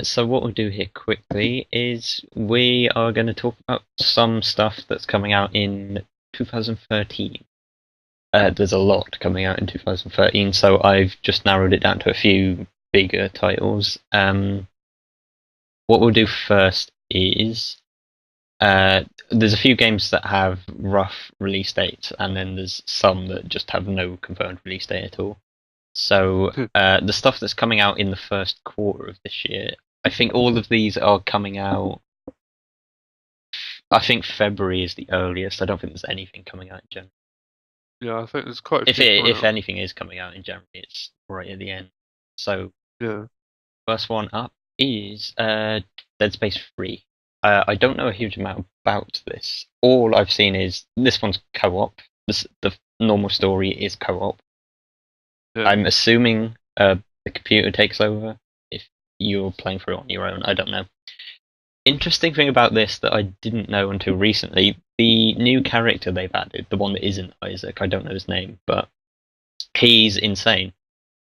So what we'll do here quickly is we are going to talk about some stuff that's coming out in 2013. There's a lot coming out in 2013, so I've just narrowed it down to a few bigger titles. What we'll do first is there's a few games that have rough release dates, and then there's some that just have no confirmed release date at all. So the stuff that's coming out in the first quarter of this year, I think all of these are coming out. I think February is the earliest. I don't think there's anything coming out in January. Yeah, I think there's quite a few If coming out. anything is coming out in January, it's right at the end. So Yeah. first one up is Dead Space 3. I don't know a huge amount about this. All I've seen is this one's co-op. The normal story is co-op. Yeah. I'm assuming the computer takes over if you're playing through it on your own. I don't know. Interesting thing about this that I didn't know until recently, the new character they've added, the one that isn't Isaac, I don't know his name, but he's insane.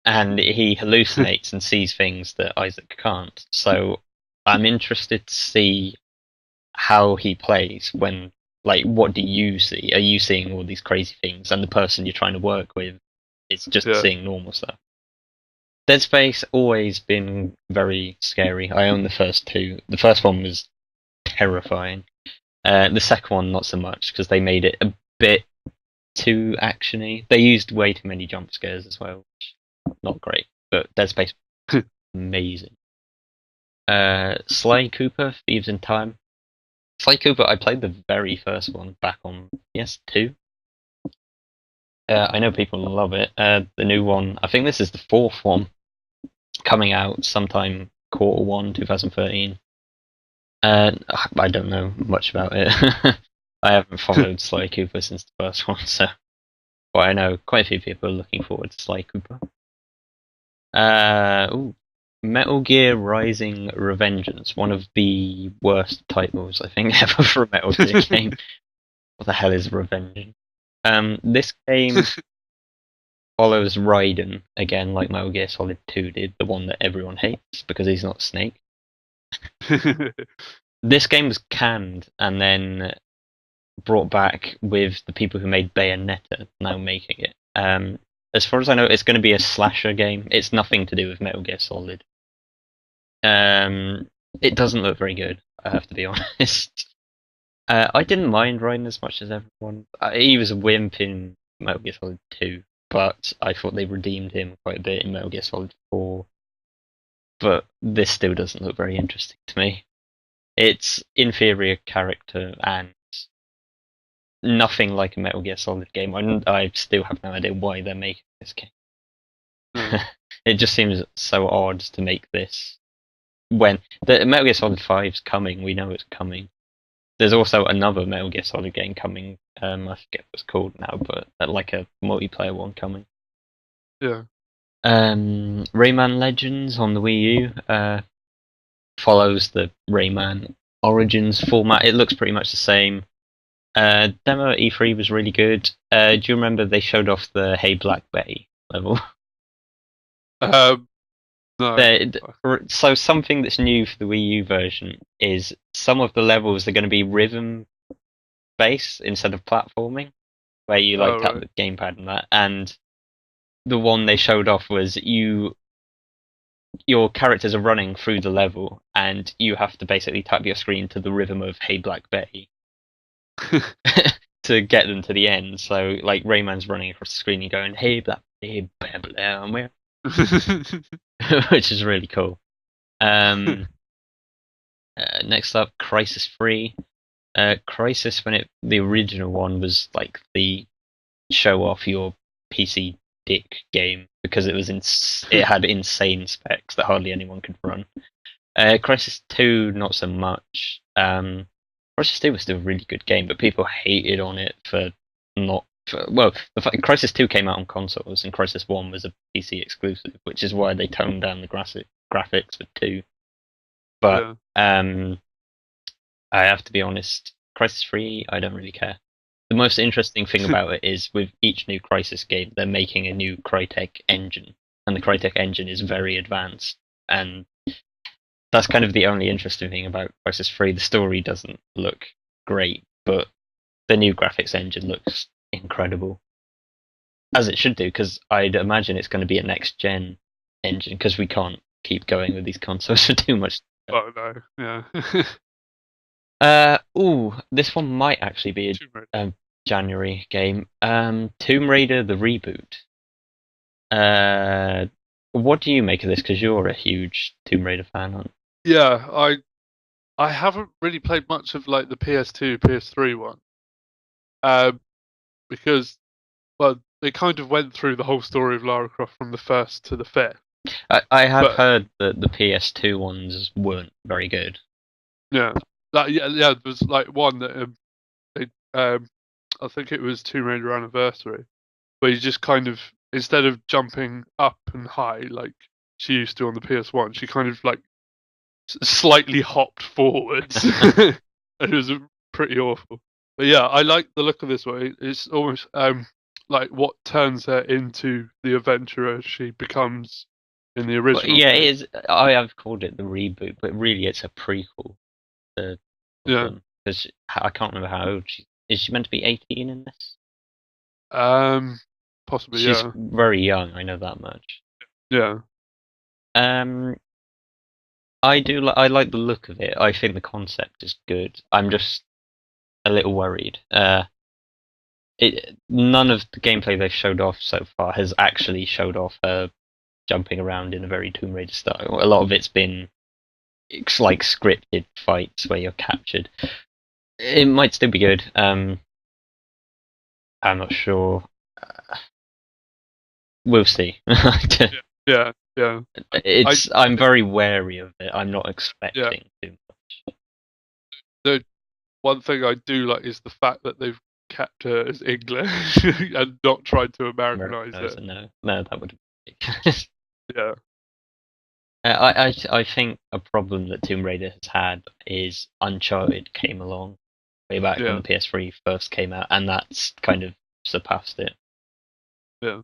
And he hallucinates and sees things that Isaac can't. So I'm interested to see how he plays when, like, what do you see? Are you seeing all these crazy things and the person you're trying to work with is just Yeah. seeing normal stuff? Dead Space always been very scary. I own the first two. The first one was terrifying. The second one not so much because they made it a bit too actiony. They used way too many jump scares as well, which not great. But Dead Space amazing. Sly Cooper, Thieves in Time. Sly Cooper, I played the very first one back on PS2. I know people love it. The new one, I think this is the fourth one coming out sometime quarter 1 2013. I don't know much about it. I haven't followed Sly Cooper since the first one, so but I know quite a few people are looking forward to Sly Cooper. Metal Gear Rising Revengeance, one of the worst titles I think ever for a Metal Gear game. What the hell is Revengeance? This game follows Raiden again, like Metal Gear Solid 2 did, the one that everyone hates because he's not Snake. This game was canned and then brought back with the people who made Bayonetta now making it. As far as I know, it's going to be a slasher game. It's nothing to do with Metal Gear Solid. It doesn't look very good, I have to be honest. I didn't mind Raiden as much as everyone. He was a wimp in Metal Gear Solid 2, but I thought they redeemed him quite a bit in Metal Gear Solid 4. But this still doesn't look very interesting to me. It's inferior character and nothing like a Metal Gear Solid game. I still have no idea why they're making this game. No. It just seems so odd to make this when the Metal Gear Solid 5's coming. We know it's coming. There's also another Metal Gear Solid game coming. I forget what it's called now, but like a multiplayer one coming. Yeah. Rayman Legends on the Wii U follows the Rayman Origins format. It looks pretty much the same. Demo at E3 was really good. Do you remember they showed off the Hey Black Betty level? No. So something that's new for the Wii U version is some of the levels are going to be rhythm based instead of platforming, where you like Oh, tap right. the gamepad and that. And the one they showed off was your characters are running through the level, and you have to basically tap your screen to the rhythm of Hey Black Betty to get them to the end. So like Rayman's running across the screen, and going Hey Black Betty, blah, blah, blah, which is really cool. Next up, Crisis 3. Crisis, when the original one was like the show off your PC dick game because it had insane specs that hardly anyone could run. Crisis 2, not so much. Crisis 2 was still a really good game, but people hated on it for not. Well, the fact Crisis 2 came out on consoles and Crisis 1 was a PC exclusive, which is why they toned down the graphics for 2. But Yeah. I have to be honest, Crisis 3, I don't really care. The most interesting thing about it is with each new Crisis game, they're making a new Crytek engine, and the Crytek engine is very advanced. And that's kind of the only interesting thing about Crisis 3. The story doesn't look great, but the new graphics engine looks incredible. As it should do, because I'd imagine it's going to be a next-gen engine, because we can't keep going with these consoles for too much. Oh no, yeah. This one might actually be Tomb Raider. a January game. Tomb Raider, the reboot. What do you make of this? Because you're a huge Tomb Raider fan, aren't you? Yeah, I haven't really played much of like the PS2, PS3 one, because well, they kind of went through the whole story of Lara Croft from the first to the fifth. I have But- heard that the PS2 ones weren't very good. Yeah, yeah. There was like one that I think it was Tomb Raider Anniversary, where you just kind of, instead of jumping up and high like she used to on the PS1, she kind of like slightly hopped forwards. And it was pretty awful. But yeah, I like the look of this one. It's almost like what turns her into the adventurer she becomes in the Well, original. yeah, it is. I have called it the reboot, but really it's a prequel to Yeah. them. Because I can't remember how old she is. She meant to be 18 in this? Possibly, She's yeah. very young. I know that much. Yeah. I do. I like the look of it. I think the concept is good. I'm just a little worried. None of the gameplay they've showed off so far has actually showed off her jumping around in a very Tomb Raider style. A lot of it's been like scripted fights where you're captured. It might still be good. I'm not sure. We'll see. Yeah. I'm very wary of it. I'm not expecting too much. The one thing I do like is the fact that they've kept her as English and not tried to Americanize it. No, that would be ridiculous. Yeah. I think a problem that Tomb Raider has had is Uncharted came along way back when the PS3 first came out, and that's kind of surpassed it. Yeah.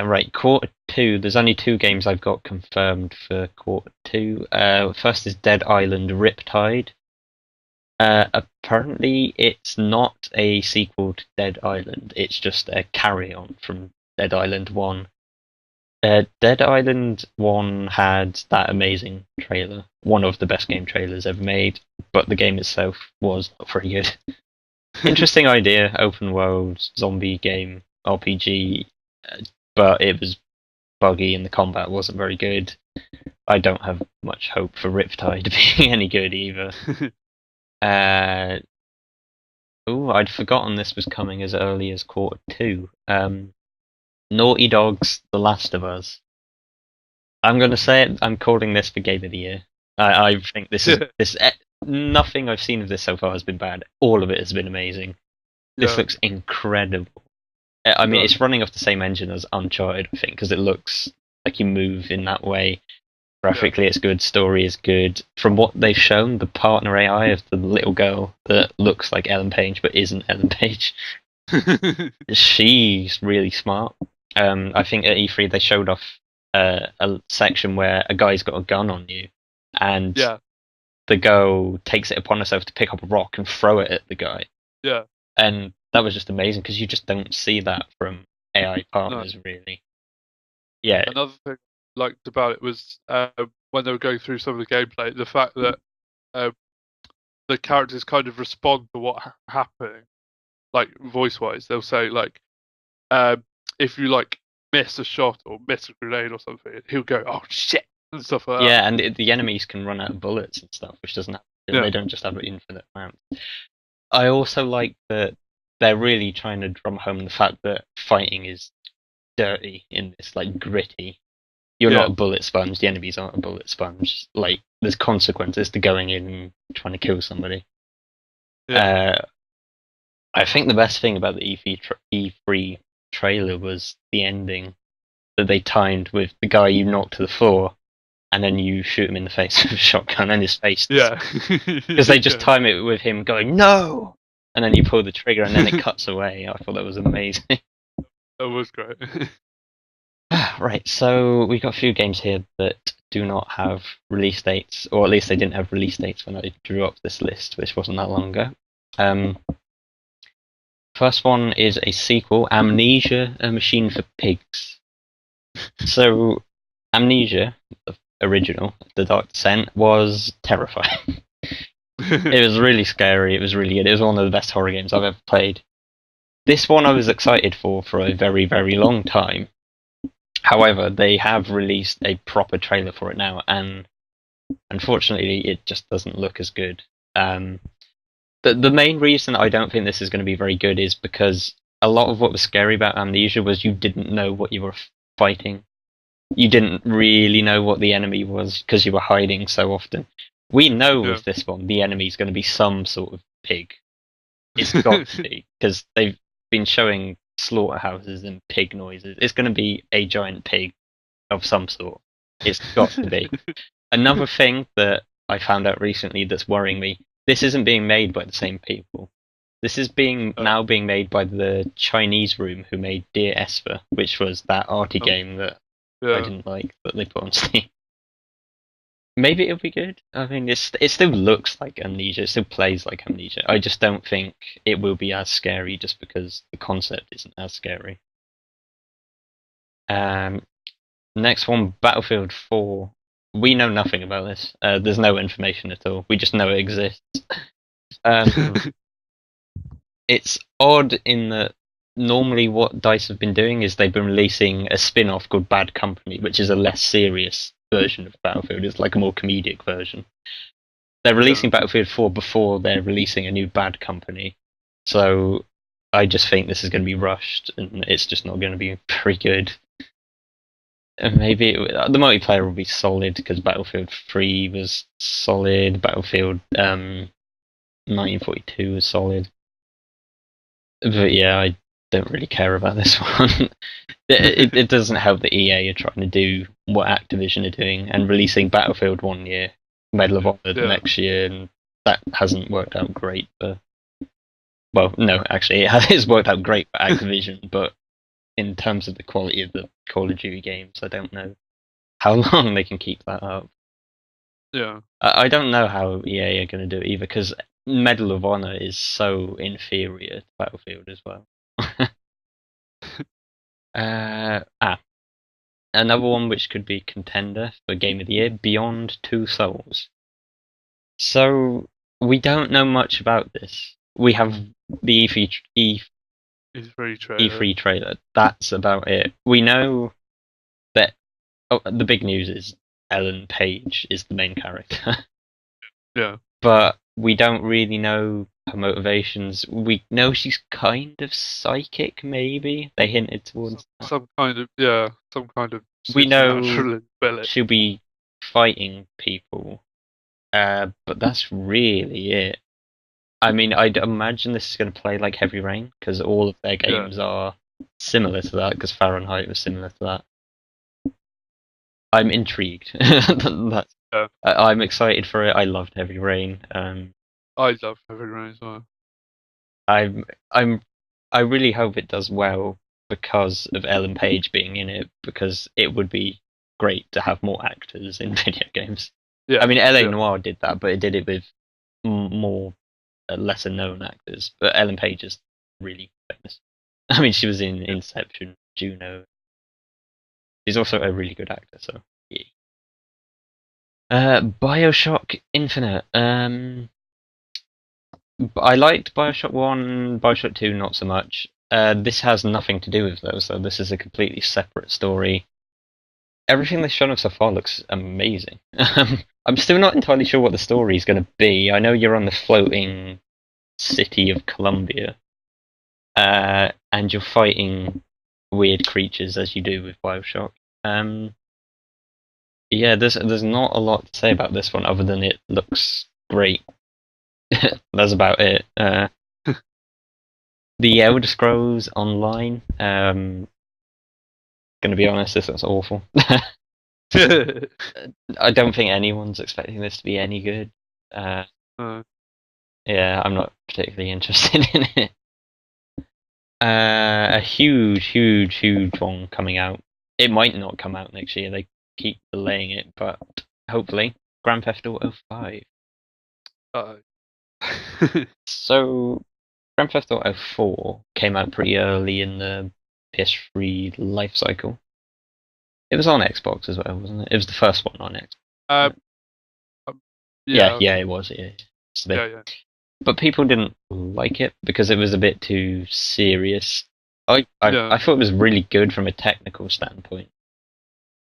Right, quarter two. There's only 2 games I've got confirmed for quarter 2. First is Dead Island Riptide. Apparently, it's not a sequel to Dead Island. It's just a carry-on from Dead Island 1. Dead Island 1 had that amazing trailer, one of the best game trailers ever made, but the game itself was not very good. Interesting idea, open world, zombie game, RPG, but it was buggy and the combat wasn't very good. I don't have much hope for Riptide being any good either. I'd forgotten this was coming as early as quarter 2. Naughty Dog's The Last of Us. I'm going to say it. I'm calling this for Game of the Year. I think this is nothing I've seen of this so far has been bad. All of it has been amazing. This looks incredible. I mean, it's running off the same engine as Uncharted, I think, because it looks like you move in that way. Graphically, it's good. Story is good. From what they've shown, the partner AI of the little girl that looks like Ellen Page but isn't Ellen Page, she's really smart. I think at E3 they showed off a section where a guy's got a gun on you, and the girl takes it upon herself to pick up a rock and throw it at the guy. Yeah. And that was just amazing because you just don't see that from AI partners, really. Yeah. Another thing I liked about it was when they were going through some of the gameplay, the fact that the characters kind of respond to what happening, like voice-wise. They'll say like, if you like miss a shot or miss a grenade or something, he'll go, "Oh shit," and stuff like that. Yeah, and the enemies can run out of bullets and stuff, which doesn't happen. They don't just have an infinite amount. I also like that they're really trying to drum home the fact that fighting is dirty in this, like gritty. You're not a bullet sponge. The enemies aren't a bullet sponge. Like there's consequences to going in and trying to kill somebody. I think the best thing about the E3 trailer was the ending that they timed with the guy you knock to the floor, and then you shoot him in the face with a shotgun, and his face. Because they just time it with him going no, and then you pull the trigger, and then it cuts away. I thought that was amazing. That was great. Right, so we got a few games here that do not have release dates, or at least they didn't have release dates when I drew up this list, which wasn't that long ago. First one is a sequel, Amnesia: A Machine for Pigs. So, Amnesia, the original, The Dark Descent, was terrifying. It was really scary, it was really good, it was one of the best horror games I've ever played. This one I was excited for a very, very long time. However, they have released a proper trailer for it now, and unfortunately it just doesn't look as good. The main reason I don't think this is going to be very good is because a lot of what was scary about Amnesia was you didn't know what you were fighting. You didn't really know what the enemy was because you were hiding so often. We know with this one the enemy's going to be some sort of pig. It's got to be, because they've been showing slaughterhouses and pig noises. It's going to be a giant pig of some sort. It's got to be. Another thing that I found out recently that's worrying me, this isn't being made by the same people. This is now being made by the Chinese room who made Dear Esther, which was that arty game that I didn't like that they put on Steam. Maybe it'll be good. I mean, it still looks like Amnesia. It still plays like Amnesia. I just don't think it will be as scary just because the concept isn't as scary. Next one, Battlefield 4. We know nothing about this. There's no information at all. We just know it exists. It's odd in that normally what DICE have been doing is they've been releasing a spin-off called Bad Company, which is a less serious version of Battlefield. It's like a more comedic version. They're releasing Battlefield 4 before they're releasing a new Bad Company. So I just think this is going to be rushed, and it's just not going to be very good. And maybe the multiplayer will be solid, because Battlefield 3 was solid, Battlefield 1942 was solid. But yeah, I don't really care about this one. It doesn't help that EA are trying to do what Activision are doing and releasing Battlefield 1 year, Medal of Honor the next year, and that hasn't worked out great for... Well, no, actually, it has worked out great for Activision, but in terms of the quality of the Call of Duty games, I don't know how long they can keep that up. Yeah. I don't know how EA are going to do it either, because Medal of Honor is so inferior to Battlefield as well. Another one which could be contender for Game of the Year, Beyond Two Souls. So, we don't know much about this. We have the E3 trailer. That's about it. We know that the big news is Ellen Page is the main character. Yeah. But we don't really know her motivations. We know she's kind of psychic, maybe. They hinted towards some kind of we know ability. She'll be fighting people. But that's really it. I mean, I'd imagine this is going to play like Heavy Rain, because all of their games are similar to that, because Fahrenheit was similar to that. I'm intrigued. I'm excited for it. I loved Heavy Rain. I love Heavy Rain as well. I really hope it does well because of Ellen Page being in it, because it would be great to have more actors in video games. Yeah. I mean, LA Noire did that, but it did it with more lesser known actors. But Ellen Page is really famous. I mean, she was in Inception, Juno. She's also a really good actor, so yeah. BioShock Infinite. I liked BioShock 1, BioShock 2 not so much. This has nothing to do with those, though. This is a completely separate story. Everything they've shown us so far looks amazing. I'm still not entirely sure what the story is going to be. I know you're on the floating city of Columbia, and you're fighting weird creatures as you do with BioShock. Yeah, there's not a lot to say about this one other than it looks great. That's about it. The Elder Scrolls Online. Gonna be honest, this looks awful. I don't think anyone's expecting this to be any good. Yeah, I'm not particularly interested in it. A huge one coming out. It might not come out next year. They keep delaying it, but hopefully, Grand Theft Auto 5. So, Grand Theft Auto 4 came out pretty early in the PS3 life cycle. It was on Xbox as well, wasn't it? It was the first one on Xbox. Yeah, it was. Yeah. But people didn't like it because it was a bit too serious. I thought it was really good from a technical standpoint.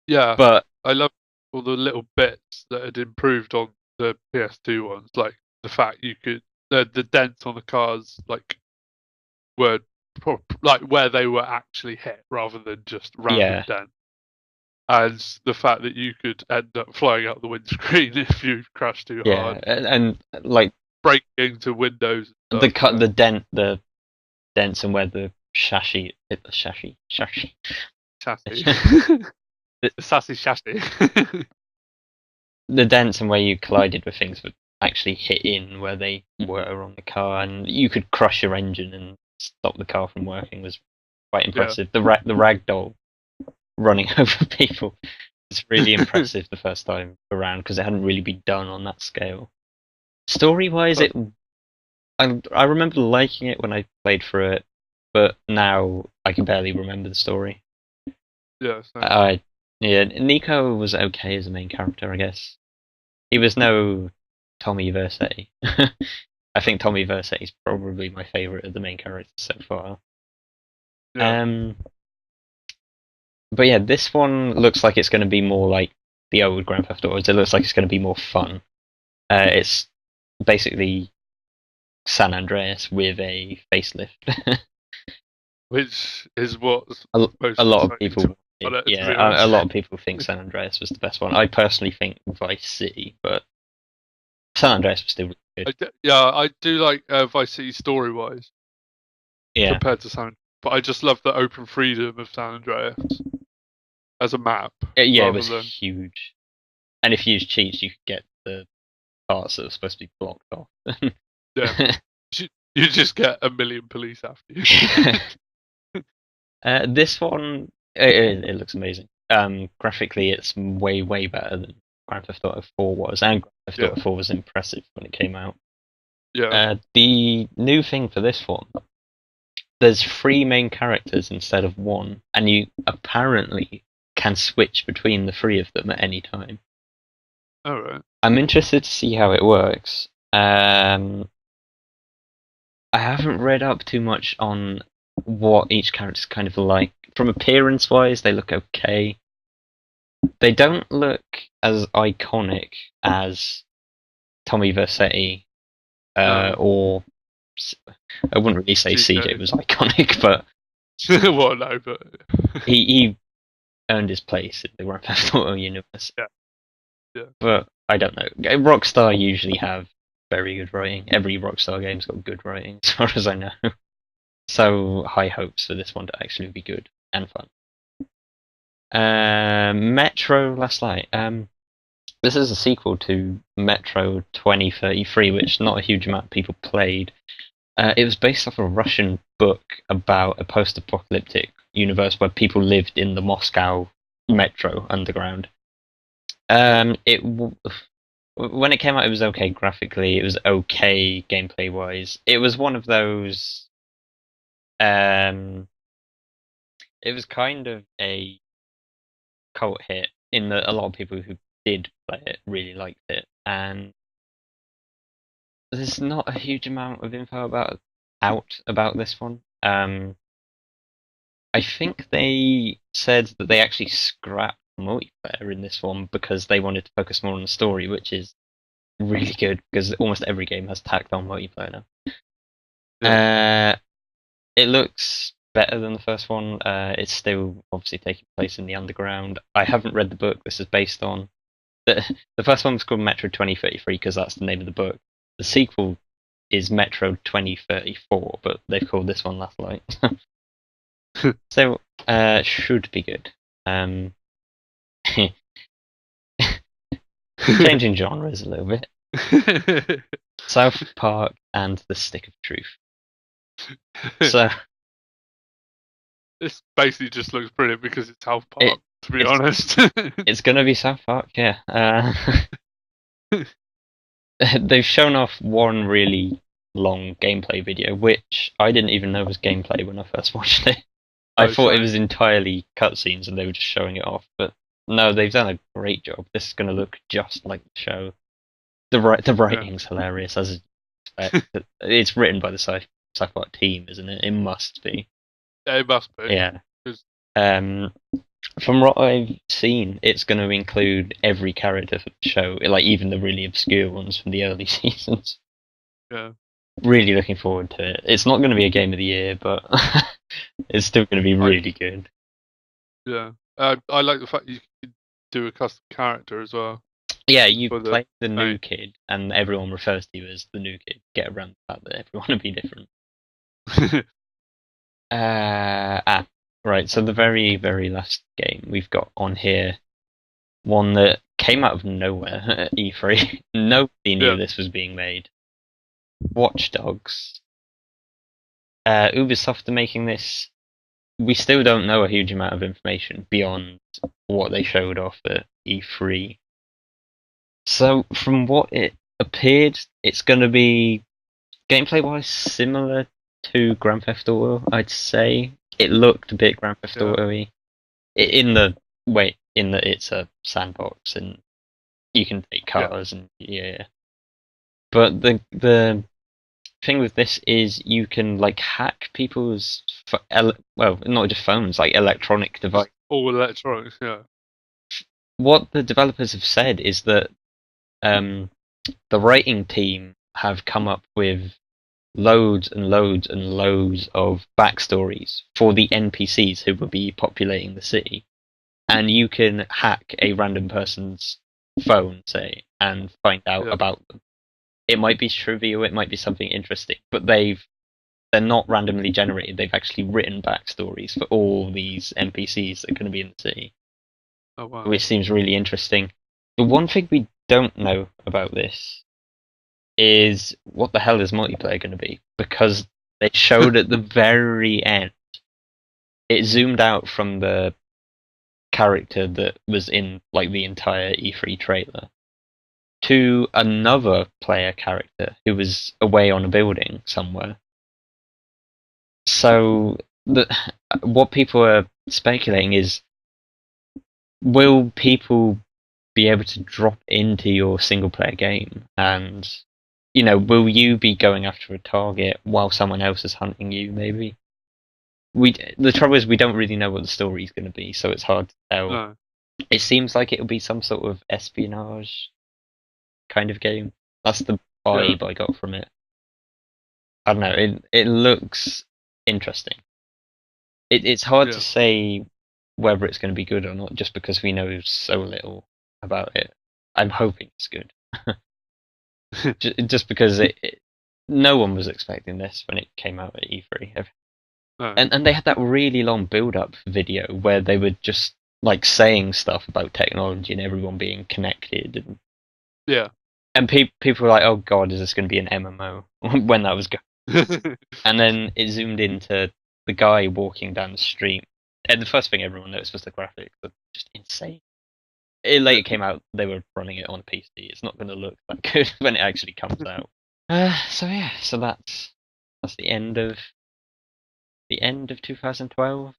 Yeah, but I love all the little bits that had improved on the PS2 ones, like the fact you could the dents on the cars were like where they were actually hit rather than just random dents. And the fact that you could end up flying out the windscreen if you crashed too hard. And like breaking into windows. The dents and where the chassis. The sassy chassis. The dents and where you collided with things would actually hit in where they were on the car, and you could crush your engine and stop the car from working. Was quite impressive. The ragdoll running over people was really impressive the first time around because it hadn't really been done on that scale. Story-wise, I remember liking it when I played through it, but now I can barely remember the story. Yeah. Nico was okay as a main character, I guess. He was no Tommy Vercetti. I think Tommy Vercetti is probably my favourite of the main characters so far. Yeah. But yeah, this one looks like it's going to be more like the old Grand Theft Autos. It looks like it's going to be more fun. It's basically San Andreas with a facelift. Which is what a lot of people. A lot of people think San Andreas was the best one. I personally think Vice City, but San Andreas was still really good. I do like Vice City story-wise compared to San. But I just love the open freedom of San Andreas as a map. It was huge. And if you use cheats, you could get the parts that are supposed to be blocked off. Yeah. You just get a million police after you. This one, it looks amazing. Graphically, it's way, way better than Grand Theft Auto 4 was, and Grand Theft Auto 4 was impressive when it came out. Yeah. The new thing for this one, there's 3 main characters instead of 1, and you apparently can switch between the 3 of them at any time. Alright. I'm interested to see how it works. I haven't read up too much on what each character's kind of like. From appearance-wise, they look okay. They don't look as iconic as Tommy Vercetti, or I wouldn't really say CJ was iconic, but well, no, but he earned his place in the Grand Theft Auto universe. Yeah. But I don't know. Rockstar usually have very good writing. Every Rockstar game's got good writing, as far as I know. So high hopes for this one to actually be good and fun. Metro Last Light. This is a sequel to Metro 2033, which not a huge amount of people played. It was based off a Russian book about a post-apocalyptic universe where people lived in the Moscow metro underground. When it came out, it was okay graphically. It was okay gameplay-wise. It was one of those. It was kind of a cult hit in that a lot of people who did play it really liked it, and there's not a huge amount of info about this one. I think they said that they actually scrapped multiplayer in this one because they wanted to focus more on the story, which is really good because almost every game has tacked on multiplayer now. It looks better than the first one. It's still obviously taking place in the underground. I haven't read the book this is based on. The first one was called Metro 2033 because that's the name of the book. The sequel is Metro 2034, but they've called this one Last Light. So, should be good. Changing genres a little bit. South Park and The Stick of Truth. So this basically just looks brilliant because it's South Park. To be honest, it's gonna be South Park, yeah. They've shown off one really long gameplay video, which I didn't even know was gameplay when I first watched it. I thought it was entirely cutscenes and they were just showing it off, but no, they've done a great job. This is going to look just like the show. The writing's hilarious, as expect. It's written by the South Park team, isn't it? It must be. It must be. Yeah. From what I've seen, it's going to include every character for the show, like even the really obscure ones from the early seasons. Yeah. Really looking forward to it. It's not going to be a game of the year, but it's still going to be really good. Yeah. I like the fact you can do a custom character as well. Yeah, you play the new kid, and everyone refers to you as the new kid. Get around the fact that everyone will be different. Right, so the very, very last game we've got on here, one that came out of nowhere at E3. Nobody knew this was being made. Watch Dogs. Ubisoft are making this. We still don't know a huge amount of information beyond what they showed off at E3. So, from what it appeared, it's going to be gameplay-wise similar to Grand Theft Auto, I'd say. It looked a bit Grand Theft Auto-y. In that it's a sandbox and you can take cars and But the thing with this is you can like hack people's not just phones, like electronic devices. All electronics, yeah. What the developers have said is that the writing team have come up with loads and loads and loads of backstories for the NPCs who will be populating the city. And you can hack a random person's phone, say, and find out about them. It might be trivial, it might be something interesting, but they're not randomly generated. They've actually written backstories for all these NPCs that are going to be in the city. Oh, wow. Which seems really interesting. The one thing we don't know about this is what the hell is multiplayer going to be? Because they showed at the very end, it zoomed out from the character that was in like the entire E3 trailer to another player character who was away on a building somewhere. So what people are speculating is, will people be able to drop into your single player game and will you be going after a target while someone else is hunting you, maybe? The trouble is we don't really know what the story is going to be, so it's hard to tell. No. It seems like it'll be some sort of espionage kind of game. That's the vibe I got from it. I don't know, it looks interesting. It's hard to say whether it's going to be good or not, just because we know so little about it. I'm hoping it's good. Just because no one was expecting this when it came out at E3. No. And they had that really long build-up video where they were just like saying stuff about technology and everyone being connected. And people were like, oh god, is this going to be an MMO? when that was going. And then it zoomed into the guy walking down the street. And the first thing everyone noticed was the graphics. They're just insane. It later came out they were running it on a PC. It's not going to look that good when it actually comes out. So that's the end of 2012.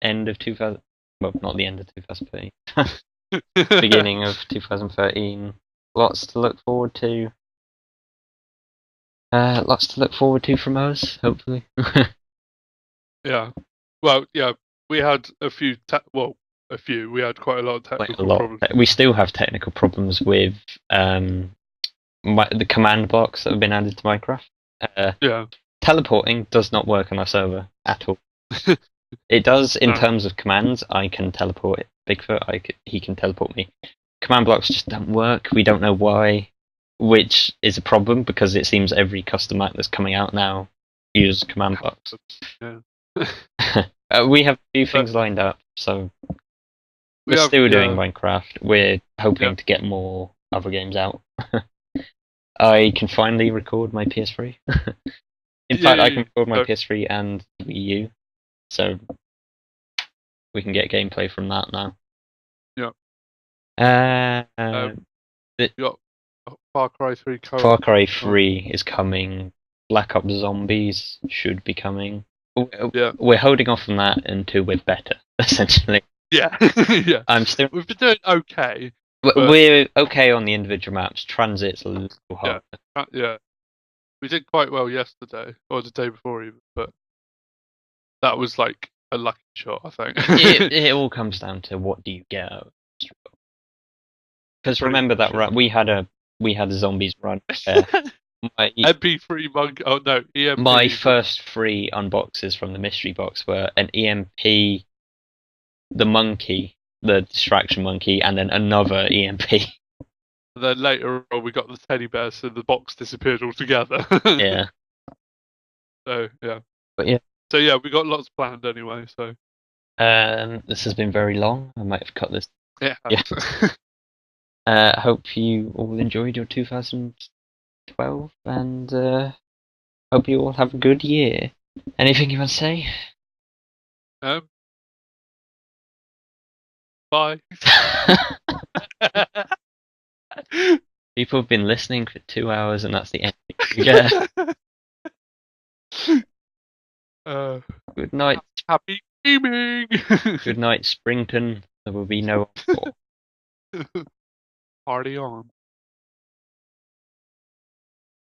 End of 2000. Well, not the end of 2013. Beginning of 2013. Lots to look forward to. Lots to look forward to from us, hopefully. Yeah. Well, yeah. We had a few. We had quite a lot of technical problems. We still have technical problems with the command blocks that have been added to Minecraft. Teleporting does not work on our server at all. It does in terms of commands. I can teleport Bigfoot. He can teleport me. Command blocks just don't work. We don't know why, which is a problem because it seems every custom map that's coming out now uses command blocks. We have a few things lined up, so we're still doing Minecraft. We're hoping to get more other games out. I can finally record my PS3. In fact, I can record my PS3 and Wii U, so we can get gameplay from that now. The You got Far Cry 3 Far co-op. Cry 3 is coming. Black Ops Zombies should be coming. Yeah. We're holding off on that until we're better, essentially. Yeah. Yeah. I'm still. We've been doing okay. We're okay on the individual maps. Transit's a little hard. Yeah. We did quite well yesterday, or the day before even, but that was like a lucky shot, I think. It all comes down to what do you get out of it. Because remember that run, we had a zombies run. MP3 monk. Oh no, EMP. My first 3 unboxes from the mystery box were an EMP, the monkey, the distraction monkey, and then another EMP. Then later on, we got the teddy bear, so the box disappeared altogether. Yeah. So yeah. But yeah. So yeah, we got lots planned anyway. So. This has been very long. I might have cut this. Yeah. Hope you all enjoyed your 2012, and hope you all have a good year. Anything you want to say? Bye. People have been listening for 2 hours, and that's the end. Yeah. Good night. Happy gaming. Good night, Springton. There will be no more. Party on.